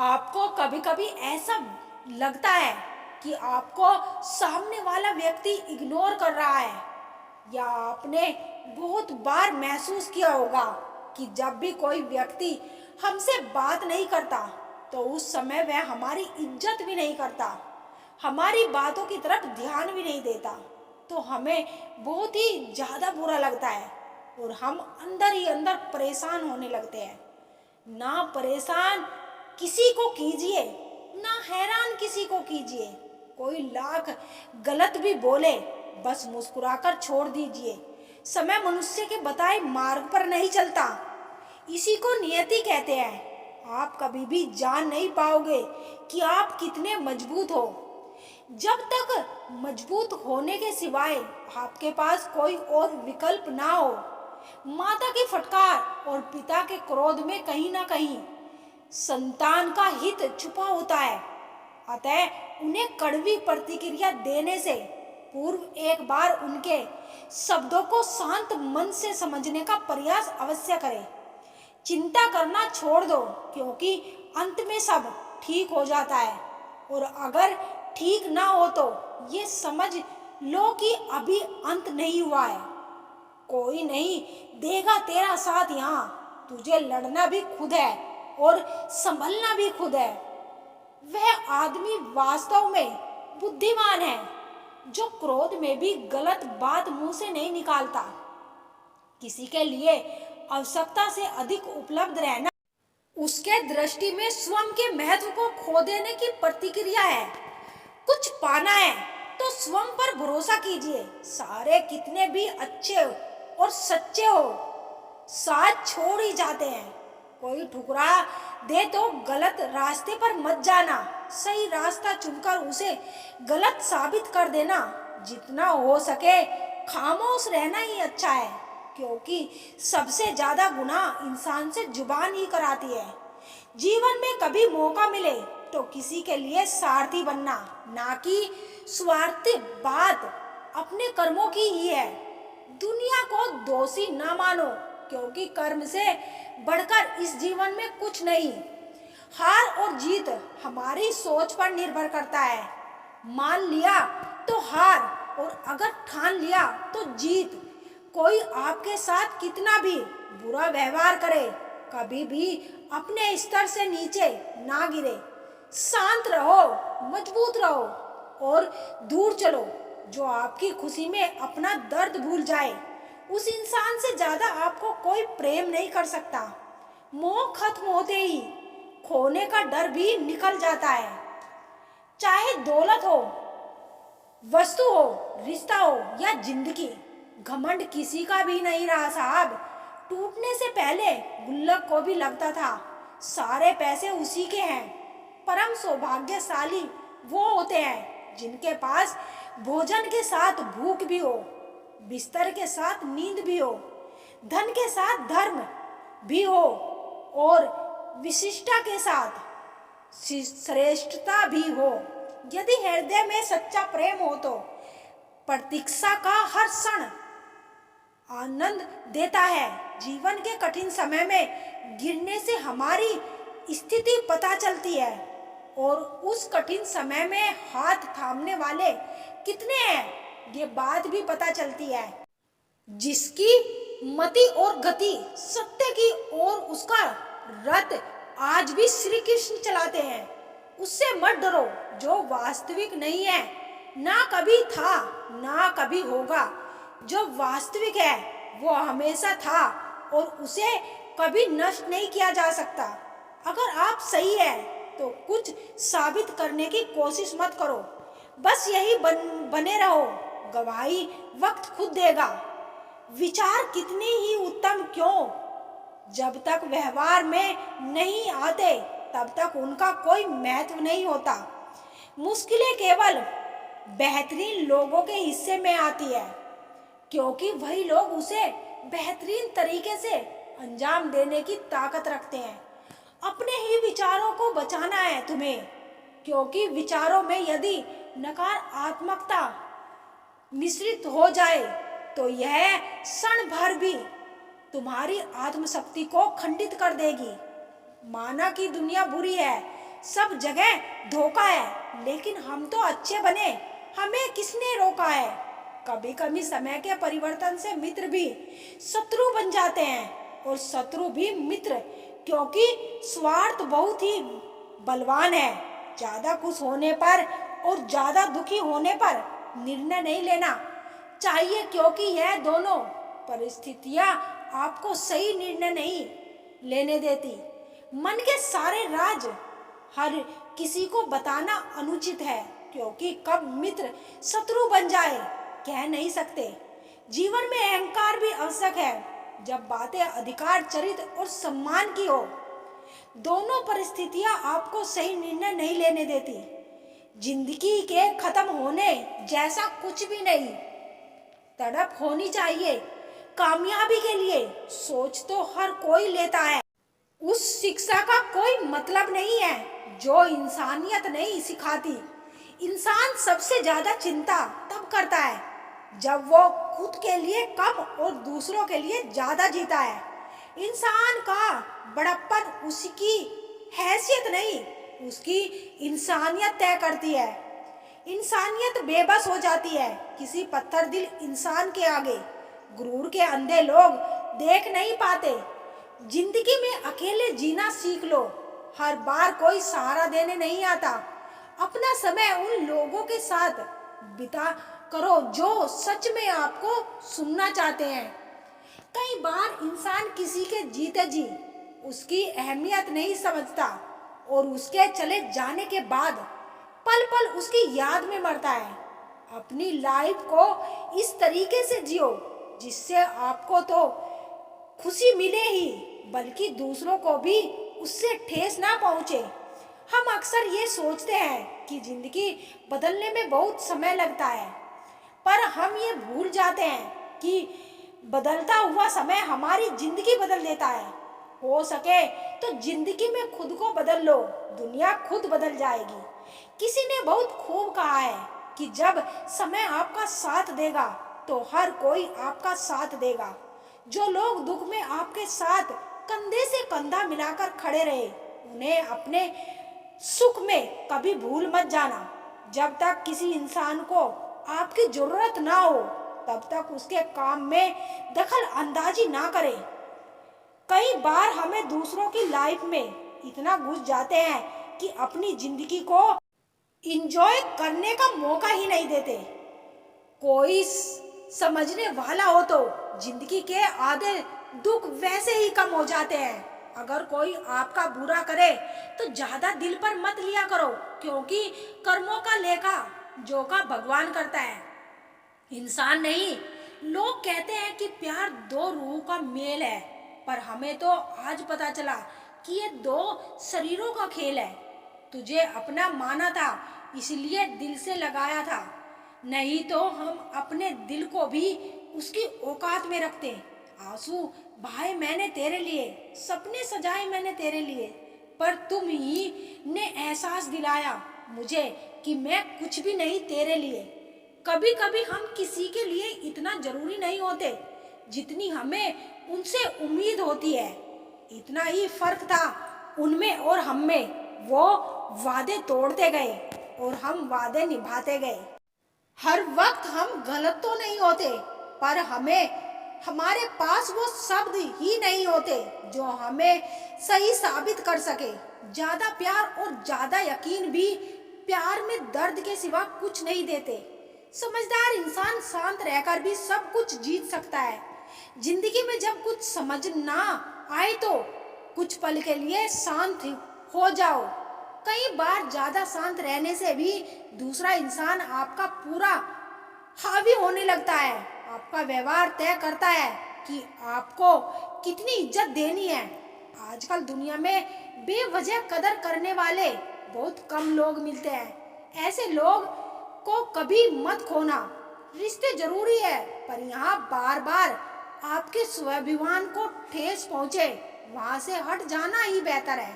आपको कभी कभी ऐसा लगता है कि आपको सामने वाला व्यक्ति इग्नोर कर रहा है, या आपने बहुत बार महसूस किया होगा कि जब भी कोई व्यक्ति हमसे बात नहीं करता तो उस समय वह हमारी इज्जत भी नहीं करता, हमारी बातों की तरफ ध्यान भी नहीं देता, तो हमें बहुत ही ज़्यादा बुरा लगता है और हम अंदर ही अंदर परेशान होने लगते हैं। ना परेशान किसी को कीजिए, ना हैरान किसी को कीजिए। कोई लाख गलत भी बोले, बस मुस्कुराकर छोड़ दीजिए। समय मनुष्य के बताए मार्ग पर नहीं चलता, इसी को नियति कहते हैं। आप कभी भी जान नहीं पाओगे कि आप कितने मजबूत हो जब तक मजबूत होने के सिवाय आपके पास कोई और विकल्प ना हो। माता की फटकार और पिता के क्रोध में कहीं ना कहीं संतान का हित छुपा होता है, अतः उन्हें कड़वी प्रतिक्रिया देने से पूर्व एक बार उनके शब्दों को शांत मन से समझने का प्रयास अवश्य करें। चिंता करना छोड़ दो, क्योंकि अंत में सब ठीक हो जाता है, और अगर ठीक ना हो तो ये समझ लो कि अभी अंत नहीं हुआ है। कोई नहीं देगा तेरा साथ यहाँ, तुझे लड़ना भी खुद है और संभलना भी खुद है। वह आदमी वास्तव में बुद्धिमान है जो क्रोध में भी गलत बात मुंह से नहीं निकालता। किसी के लिए आवश्यकता से अधिक उपलब्ध रहना उसके दृष्टि में स्वयं के महत्व को खो देने की प्रतिक्रिया है। कुछ पाना है तो स्वयं पर भरोसा कीजिए। सारे कितने भी अच्छे और सच्चे हो, साथ छोड़ ही जाते हैं। कोई ठुकरा दे तो गलत रास्ते पर मत जाना, सही रास्ता चुनकर उसे गलत साबित कर देना। जितना हो सके खामोश रहना ही अच्छा है, क्योंकि सबसे ज्यादा गुनाह इंसान से जुबान ही कराती है। जीवन में कभी मौका मिले तो किसी के लिए सारथी बनना, ना कि स्वार्थी बात अपने कर्मों की ही है। दुनिया को दोषी ना मानो, क्योंकि कर्म से बढ़कर इस जीवन में कुछ नहीं। हार और जीत हमारी सोच पर निर्भर करता है। मान लिया तो हार, और अगर ठान लिया तो जीत। कोई आपके साथ कितना भी बुरा व्यवहार करे, कभी भी अपने स्तर से नीचे ना गिरे। शांत रहो, मजबूत रहो और दूर चलो। जो आपकी खुशी में अपना दर्द भूल जाए, उस इंसान से ज्यादा आपको कोई प्रेम नहीं कर सकता। मोह खत्म होते ही खोने का डर भी निकल जाता है। चाहे दौलत हो, वस्तु हो, रिश्ता हो या जिंदगी, घमंड किसी का भी नहीं रहा साहब। टूटने से पहले गुल्लक को भी लगता था सारे पैसे उसी के हैं। परम सौभाग्यशाली वो होते हैं जिनके पास भोजन के साथ भूख भी हो, बिस्तर के साथ नींद भी हो, धन के साथ धर्म भी हो और विशिष्टता के साथ श्रेष्ठता भी हो। यदि हृदय में सच्चा प्रेम हो तो प्रतीक्षा का हर क्षण आनंद देता है। जीवन के कठिन समय में गिरने से हमारी स्थिति पता चलती है, और उस कठिन समय में हाथ थामने वाले कितने हैं ये बात भी पता चलती है। जिसकी मति और गति सत्य की ओर उसका रथ आज भी श्री कृष्ण चलाते हैं। उससे मत डरो जो वास्तविक नहीं है, ना कभी था ना कभी होगा। जो वास्तविक है वो हमेशा था और उसे कभी नष्ट नहीं किया जा सकता। अगर आप सही है तो कुछ साबित करने की कोशिश मत करो, बस यही बने रहो। गवाही वक्त खुद देगा। विचार कितने ही उत्तम क्यों, जब तक व्यवहार में नहीं आते तब तक उनका कोई महत्व नहीं होता। मुश्किलें केवल बेहतरीन लोगों के हिस्से में आती है, क्योंकि वही लोग उसे बेहतरीन तरीके से अंजाम देने की ताकत रखते हैं। अपने ही विचारों को बचाना है तुम्हें, क्योंकि विचारों में यदि नकारात्मकता मिश्रित हो जाए तो यह क्षण भर भी तुम्हारी आत्मशक्ति को खंडित कर देगी। माना कि दुनिया बुरी है, सब जगह धोखा है, लेकिन हम तो अच्छे बने, हमें किसने रोका है। कभी कभी समय के परिवर्तन से मित्र भी शत्रु बन जाते हैं और शत्रु भी मित्र, क्योंकि स्वार्थ बहुत ही बलवान है। ज्यादा खुश होने पर और ज्यादा दुखी होने पर निर्णय नहीं लेना चाहिए, क्योंकि यह दोनों परिस्थितियां आपको सही निर्णय नहीं लेने देती। मन के सारे राज हर किसी को बताना अनुचित है, क्योंकि कब मित्र शत्रु बन जाए कह नहीं सकते। जीवन में अहंकार भी आवश्यक है, जब बातें अधिकार, चरित्र और सम्मान की हो। दोनों परिस्थितियां आपको सही निर्णय नहीं लेने देती। जिंदगी के खत्म होने जैसा कुछ भी नहीं। तड़प होनी चाहिए कामयाबी के लिए। सोच तो हर कोई लेता है, उस शिक्षा का कोई मतलब नहीं है जो इंसानियत नहीं सिखाती। इंसान सबसे ज्यादा चिंता तब करता है जब वो खुद के लिए कम और दूसरों के लिए ज्यादा जीता है। इंसान का बड़प्पन उसकी हैसियत नहीं, उसकी इंसानियत तय करती है। इंसानियत बेबस हो जाती है किसी पत्थर दिल इंसान के आगे। गुरूर के अंधे लोग देख नहीं पाते। जिंदगी में अकेले जीना सीख लो, हर बार कोई सहारा देने नहीं आता। अपना समय उन लोगों के साथ बिता करो जो सच में आपको सुनना चाहते हैं। कई बार इंसान किसी के जीते जी उसकी अहमियत नहीं समझता और उसके चले जाने के बाद पल पल उसकी याद में मरता है। अपनी लाइफ को इस तरीके से जियो जिससे आपको तो खुशी मिले ही, बल्कि दूसरों को भी उससे ठेस ना पहुंचे। हम अक्सर ये सोचते हैं कि जिंदगी बदलने में बहुत समय लगता है, पर हम ये भूल जाते हैं कि बदलता हुआ समय हमारी जिंदगी बदल देता है। हो सके तो जिंदगी में खुद को बदल लो, दुनिया खुद बदल जाएगी। किसी ने बहुत खूब कहा है कि जब समय आपका साथ देगा तो हर कोई आपका साथ देगा। जो लोग दुख में आपके साथ कंधे से कंधा मिलाकर खड़े रहे, उन्हें अपने सुख में कभी भूल मत जाना। जब तक किसी इंसान को आपकी जरूरत ना हो तब तक उसके काम में दखल अंदाजी ना करें। कई बार हमें दूसरों की लाइफ में इतना घुस जाते हैं कि अपनी जिंदगी को एंजॉय करने का मौका ही नहीं देते। कोई समझने वाला हो तो जिंदगी के आधे दुख वैसे ही कम हो जाते हैं। अगर कोई आपका बुरा करे तो ज्यादा दिल पर मत लिया करो, क्योंकि कर्मों का लेखा जोखा भगवान करता है, इंसान नहीं। लोग कहते हैं कि प्यार दो रूह का मेल है, पर हमें तो आज पता चला कि ये दो शरीरों का खेल है। तुझे अपना माना था इसलिए दिल से लगाया था, नहीं तो हम अपने दिल को भी उसकी औकात में रखते। आंसू बहाए मैंने तेरे लिए, सपने सजाए मैंने तेरे लिए, पर तुम ही ने एहसास दिलाया मुझे कि मैं कुछ भी नहीं तेरे लिए। कभी कभी हम किसी के लिए इतना जरूरी नहीं होते जितनी हमें उनसे उम्मीद होती है। इतना ही फर्क था उनमें और हम में। वो वादे तोड़ते गए और हम वादे निभाते गए। हर वक्त हम गलत तो नहीं होते, पर हमारे पास वो शब्द ही नहीं होते जो हमें सही साबित कर सके। ज्यादा प्यार और ज्यादा यकीन भी प्यार में दर्द के सिवा कुछ नहीं देते। समझदार इंसान शांत रहकर भी सब कुछ जीत सकता है। जिंदगी में जब कुछ समझ ना आए तो कुछ पल के लिए शांत हो जाओ। कई बार ज्यादा शांत रहने से भी दूसरा इंसान आपका पूरा हावी होने लगता है। आपका व्यवहार तय करता है कि आपको कितनी इज्जत देनी है। आजकल दुनिया में बेवजह कदर करने वाले बहुत कम लोग मिलते हैं। ऐसे लोग को कभी मत खोना। रिश्ते जरूरी है, पर यहाँ बार बार आपके स्वाभिमान को ठेस पहुंचे वहां से हट जाना ही बेहतर है।